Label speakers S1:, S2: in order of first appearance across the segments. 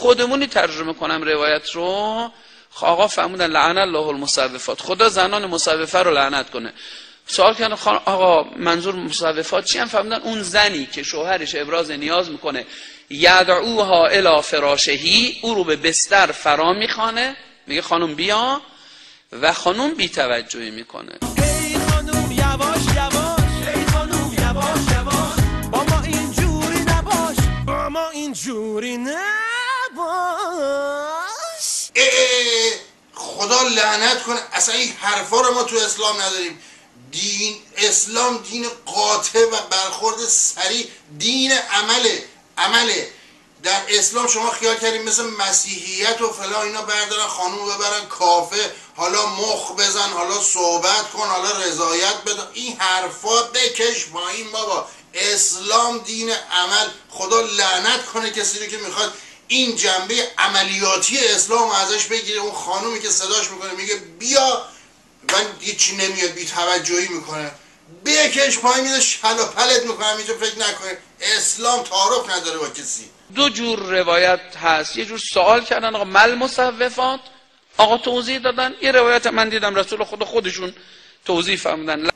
S1: خودمونی ترجمه کنم روایت رو، آقا فرمودن لعن الله المصوفات، خدا زنان مصوفه رو لعنت کنه. سوال کردن آقا منظور مصوفات چی؟ هم فرمودن اون زنی که شوهرش ابراز نیاز میکنه یدعوها الی فراشهی، او رو به بستر فرا میخوانه، میگه خانم بیا، و خانم بی توجهی میکنه.
S2: ای خانم یواش یواش، ای خانم یواش یواش، با ما اینجوری نباش، با ما اینجوری نباش.
S3: خدا لعنت کنه، اصلا این حرفا رو ما تو اسلام نداریم. اسلام دین قاطع و برخورد سریع، دین عمله. در اسلام شما خیال کردیم مثل مسیحیت و فلان اینا بردارن خانوم ببرن کافه، حالا مخ بزن، حالا صحبت کن، حالا رضایت بده، این حرفا بکش پایین بابا. اسلام دین عمل. خدا لعنت کنه کسی رو که میخواد این جنبه عملیاتی اسلام ازش بگیره. اون خانومی که صداش میکنه میگه بیا، من هیچی نمیاد، بی توجهی میکنه، بکش پایین، میده شلا پلت میکنه، اینجا فکر نکنه. اسلام تعارف نداره با کسی.
S1: دو جور روایت هست، یه جور سوال کردن آقا مل مصوفات، آقا توضیح دادن. یه روایت من دیدم رسول خودشون توضیح فرمودن.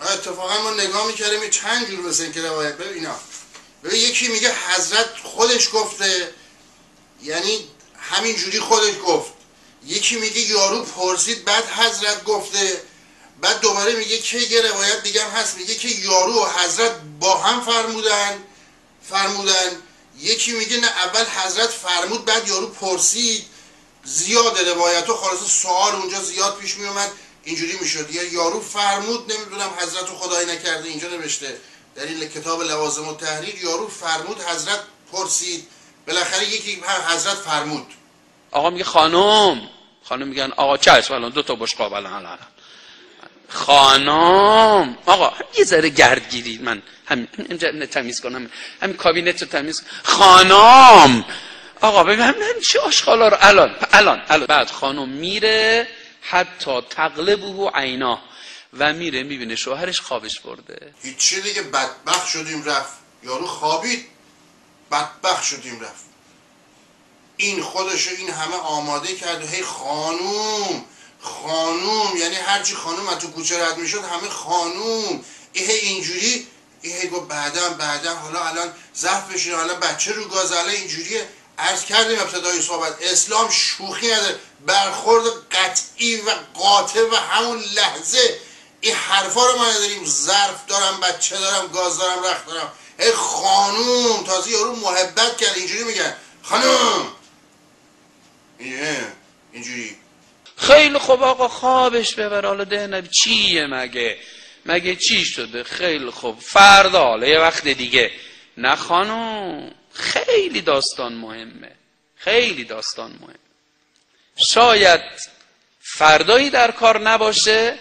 S3: اتفاقا ما نگاه میکردیم چند جور مثل این که روایت ببینم. یکی میگه حضرت خودش گفته، یعنی همین جوری خودش گفت. یکی میگه یارو پرسید بعد حضرت گفته. بعد دوباره میگه که یه روایت دیگه هم هست میگه که یارو و حضرت با هم فرمودن. یکی میگه نه اول حضرت فرمود بعد یارو پرسید. زیاد روایتو، خلاص سوال اونجا زیاد پیش میومد، اینجوری میشد یا یارو فرمود، نمیدونم حضرت رو خدای نکرده اینجا نوشته در این کتاب لوازم التحریر، یارو فرمود حضرت پرسید، بالاخره یکی حضرت فرمود.
S1: آقا میگه خانم میگن آقا چشم الان دو تا بشقاب الان خانم. آقا یه ذره گرد گیرید، من همین تمیز کنم، همین کابینت رو تمیز کنم. خانم آقا ببین چه آشغالا رو الان بعد خانم میره حتی تقلبه عینا، و میره میبینه شوهرش خوابش برده.
S3: هیچی دیگه، بدبخت شدیم رفت. یارو خوابید، بدبخت شدیم رفت. این خودشو این همه آماده کرد و هی خانوم یعنی هرچی خانوم از تو کوچه رد میشد همه خانوم. هی اینجوری هی گفت بعدا حالا الان ظرف بشین، حالا بچه رو گاز، الان اینجوریه. عرض کردیم ابتدای صحبت اسلام شوخی نداره، برخورد قطعی و قاطع و همون لحظه. این حرفا رو ما نداریم. ظرف دارم، بچه دارم، گاز دارم، رخت دارم. ای خانوم، تازه یارو محبت کرد اینجوری میگن خانوم. اینجوری
S1: خیلی خوب آقا خوابش ببر، حالا ده نبی چیه مگه چی شده؟ خیلی خوب فردا حالا یه وقت دیگه. نه خانوم، خیلی داستان مهمه. شاید فردایی در کار نباشه،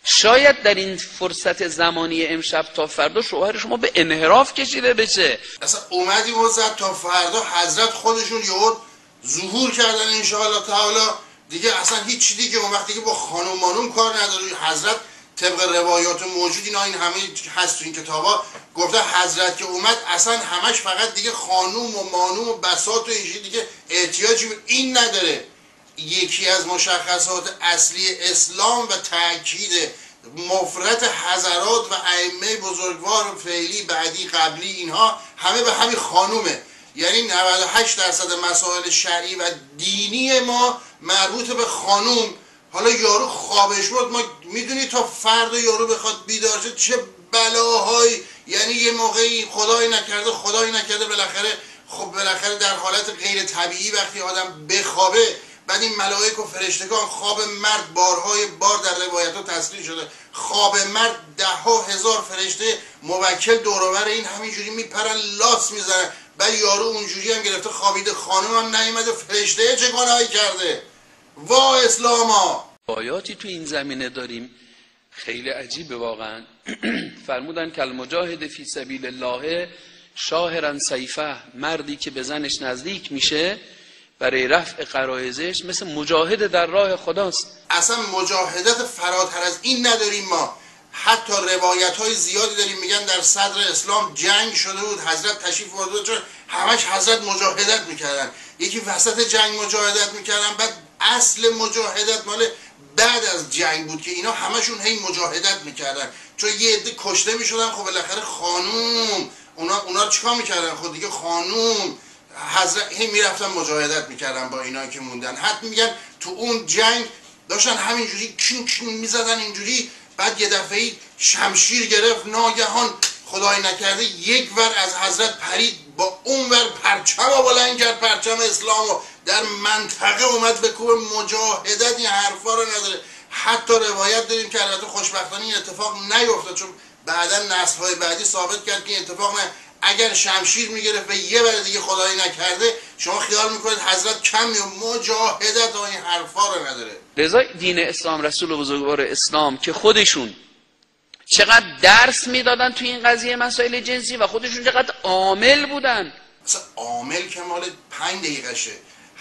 S1: شاید در این فرصت زمانی امشب تا فردا شوهر شما به انحراف کشیده بشه.
S3: اصلا اومدی وزد تا فردا حضرت خودشون یهود ظهور کردن انشاءالله تعالی دیگه. اصلا هیچ دیگه اون وقتی که با خانوم کار نداره. حضرت طبق روایات موجود این همه هست تو این کتابا گفته حضرت که اومد اصلا همش فقط دیگه خانوم و مانوم و بساط و اینجوری دیگه احتیاجی این نداره. یکی از مشخصات اصلی اسلام و تأکید مفرط حضرات و ائمه بزرگوار فعلی بعدی قبلی اینها همه به همین خانومه. یعنی 98% مسائل شرعی و دینی ما مربوط به خانوم. حالا یارو خوابش بود، ما میدونی تا فردا یارو بخواد بیدار شه چه بلاهایی، یعنی یه موقعی خدای نکرده بالاخره در حالت غیر طبیعی وقتی آدم بخوابه، بعد این ملائک و فرشتگان خواب مرد بارهای بار در روایت ها تصریح شده، خواب مرد 10,000 فرشته موکل دوروبر این همینجوری میپرن لاس میزنن. بعد یارو اونجوری هم گرفته خوابیده، خانم هم نیومده، فرشته چه گناهی کرده؟ وا اسلاما.
S1: آیاتی تو این زمینه داریم خیلی عجیبه واقعا. فرمودن که المجاهد فی سبیل الله شاهرا سیفه، مردی که به زنش نزدیک میشه برای رفع غرایزش مثل مجاهد در راه خداست.
S3: اصلا مجاهدت فراتر از این نداریم ما. حتی روایت های زیادی داریم میگن در صدر اسلام جنگ شده بود، حضرت تشریف آورده بود، چون همش حضرت مجاهدت میکردن، یکی وسط جنگ مجاهدت میکردن، بعد اصل مجاهدت مال بعد از جنگ بود که اینا همشون هی مجاهدت میکردن، چون یه عده کشته میشدن. خب بالاخره خانوم اونا چیکار میکردن؟ خود دیگه خانوم حضرت هی میرفتن مجاهدت میکردن با اینا که موندن. حتی میگن تو اون جنگ داشتن همینجوری کین کین میزدن اینجوری، بعد یه دفعه شمشیر گرفت، ناگهان خدای نکرده یک ور از حضرت پرید، با اون ور پرچم رو بلند کرد، پرچم اسلام رو در منطقه اومد به کوه مجاهدت. این حرفا رو نداره. حتی روایت داریم که البته خوشبختانه این اتفاق نیفتاد، چون بعدا نسل‌های بعدی ثابت کرد که این اتفاق نه. اگر شمشیر میگرفت و یه بار دیگه خدای نکرده، شما خیال میکنید حضرت کم مجاهدت و این حرفا رو نداره.
S1: لذا دین اسلام، رسول بزرگوار اسلام که خودشون چقدر درس میدادن توی این قضیه مسائل جنسی و خودشون چقدر عامل بودن.
S3: مثلا عامل که مال 5 دقیقشه،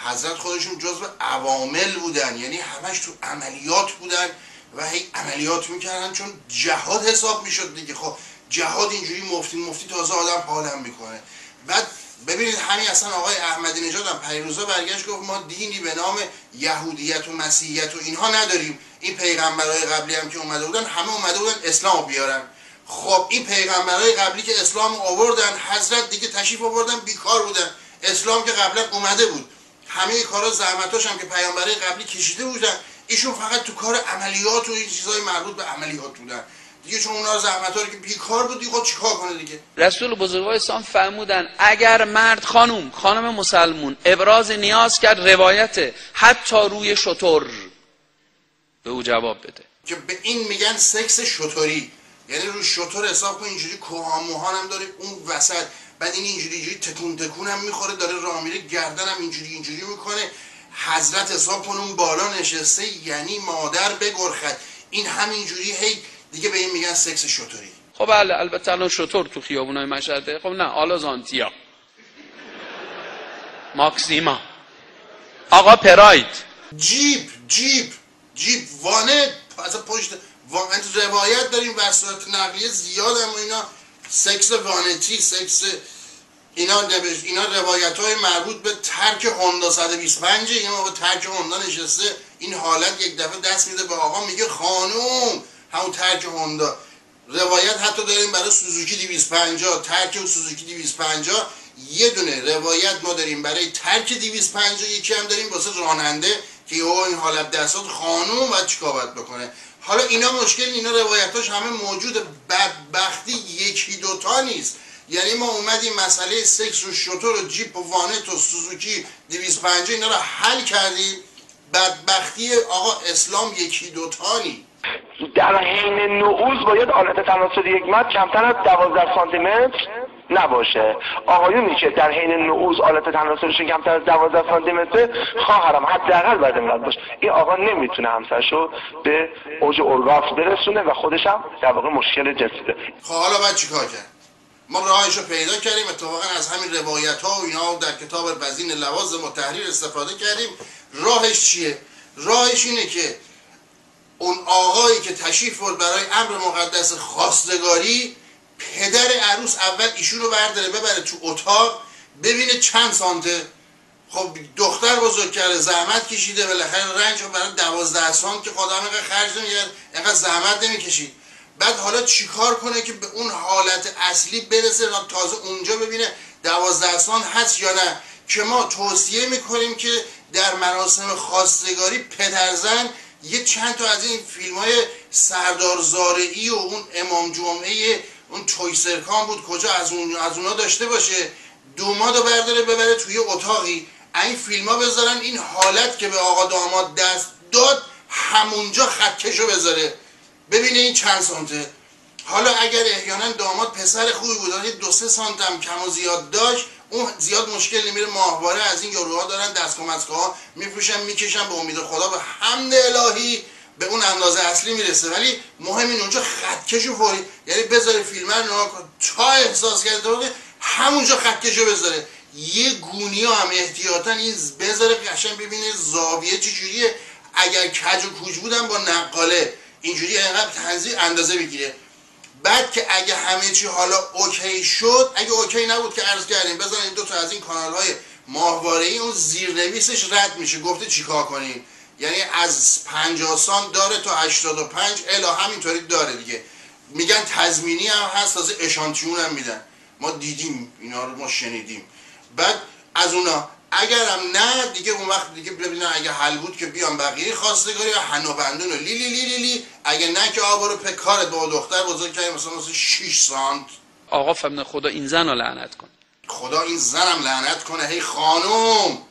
S3: حضرت خودشون جزو عوامل بودن، یعنی همش تو عملیات بودن و هی عملیات میکردن، چون جهاد حساب میشد دیگه. خب جهاد اینجوری مفتی تازه آدم حالم میکنه. بعد ببینید همین اصلا آقای احمدی نژاد هم پریروزا برگشت گفت ما دینی به نام یهودیت و مسیحیت و اینها نداریم. این پیغمبرای قبلی هم که اومده بودن همه اومده بودن اسلام بیارن. خب این پیغمبرای قبلی که اسلام آوردن، حضرت دیگه تشریف آوردن بیکار بودن، اسلام که قبلا اومده بود، همه کارا زحمتاش هم که پیامبرای قبلی کشیده بودن، ایشون فقط تو کار عملیات و این چیزای مربوط به عملیات بودن دیگه، چون اونا زحمتا رو که بیکار بود دیگه چیکار کنه دیگه.
S1: رسول بزرگوار اسلام فرمودن اگر مرد خانم مسلمون ابراز نیاز کرد، روایت حتی روی شتر، به او جواب بده.
S3: که به این میگن سکس شتری، یعنی رو شتر حساب کن اینجوری کوهاموهان هم داره اون وسط، بعد این اینجوری تکون هم میخوره، داره راه میره، گردن هم اینجوری میکنه. حضرت حساب کن اون بالا نشسته، یعنی مادر بگرخد. این همینجوری هی دیگه به این میگن سکس شتری.
S1: خب بله، البته الان شتر تو خیابونای مشهده. خب نه، آلازانتیا، ماکسیما، آقا پراید،
S3: جیپ وانت، اصلا پشت وانت روایت داریم وسایل نقلیه زیاد هم اینا سکس وانتی، سکس اینا روایت‌های مربوط به ترک هوندا 125. یه ما به ترک هوندا نشسته، این حالت یک دفعه دست میده به آقا میگه خانوم، همون ترک هوندا. روایت حتی داریم برای سوزوکی 250، ترک سوزوکی 250. یه دونه روایت ما داریم برای ترک 250، یکی هم داریم واسه راننده که این حالت دستات خانوم باید چیکار باید بکنه. حالا اینا مشکل، اینا روایتاش همه موجوده، بدبختی یکی دوتا نیست. یعنی ما اومدیم مسئله سکس و شتر و جیپ و وانت و سوزوکی 250 اینا رو حل کردیم. بدبختی آقا اسلام یکی دوتا نیست.
S4: در حین نعوذ باید آلت تناسل یک متر کمتر از 12 سانتی متر نباشه. آقایونی که در حین نعوذ آلت تناسلشون کمتر از 12 سانتی متر، خواهرم حداقل باید اینقدر باشه. این آقا نمیتونه همسرشو به اوج اورگاسم برسونه و خودش هم در واقع مشکل جنسی داره.
S3: خب حالا باید چیکار کرد؟ ما راهشو پیدا کردیم، اتفاقا از همین روایت ها و اینا در کتاب وزین لوازم و تحریر استفاده کردیم. راهش چیه؟ راهش اینه که اون آقایی که تشریف برد برای امر مقدس خواستگاری، پدر عروس اول ایشون رو برداره ببره تو اتاق ببینه چند سانته. خب دختر بزرگ کرده، زحمت کشیده، بالاخره رنج رو برای 12 سانت که خدا اینقدر خرج نمی‌کرد، اینقدر زحمت نمی‌کشید. بعد حالا چیکار کنه که به اون حالت اصلی برسه، تازه اونجا ببینه 12 سانت هست یا نه. که ما توصیه میکنیم که در مراسم خواستگاری پدرزن یه چند تا از این فیلم‌های سردار زارعی و اون امام جمعه اون تویسرکان بود کجا از اونا داشته باشه، دومادو برداره ببره توی اتاقی، این فیلم‌ها بذارن، این حالت که به آقا داماد دست داد همونجا خطکشو بذاره ببینه این چند سانته. حالا اگر احیانا داماد پسر خوبی بود، 2-3 سانت هم کم و زیاد داشت، اون زیاد مشکل نمیره. ماهواره از این یاروها دارن، دستگاه مسکوها میفروشن میکشن، به امید خدا به حمد الهی به اون اندازه اصلی میرسه. ولی مهم این اونجا خطکشو فوری، یعنی بذاره فیلم رو نگاه کن تا احساس کرده همونجا خطکشو بذاره. یه گونی هم احتیاطا این بذاره قشنگ ببینه زاویه چجوریه. اگر کج و کوج بودن با نقاله اینجوری اینقدر تنظیم اندازه بگیره. بعد که اگه همه چی حالا اوکی شد، اگه اوکی نبود که عرض کردیم بذارین 2 تا از این کانال های ماهواره‌ای اون زیرنویسش رد میشه، گفته چیکار کنین، یعنی از 50 سانت داره تا 85 الی همینطوری داره دیگه. میگن تضمینی هم هست، تازه اشانتیون هم میدن، ما دیدیم اینا رو، ما شنیدیم. بعد از اونا اگرم نه دیگه اون وقت دیگه ببینن اگه حل بود که بیان بقیه خواستگاری یا حنوبندون و لی اگه نه که آبا رو پکارت با دختر بزرگ کردیم مثلا 6 سانت.
S1: آقا فهمیدن خدا این زن رو لعنت کنه،
S3: خدا این زنم لعنت کنه. هی خانوم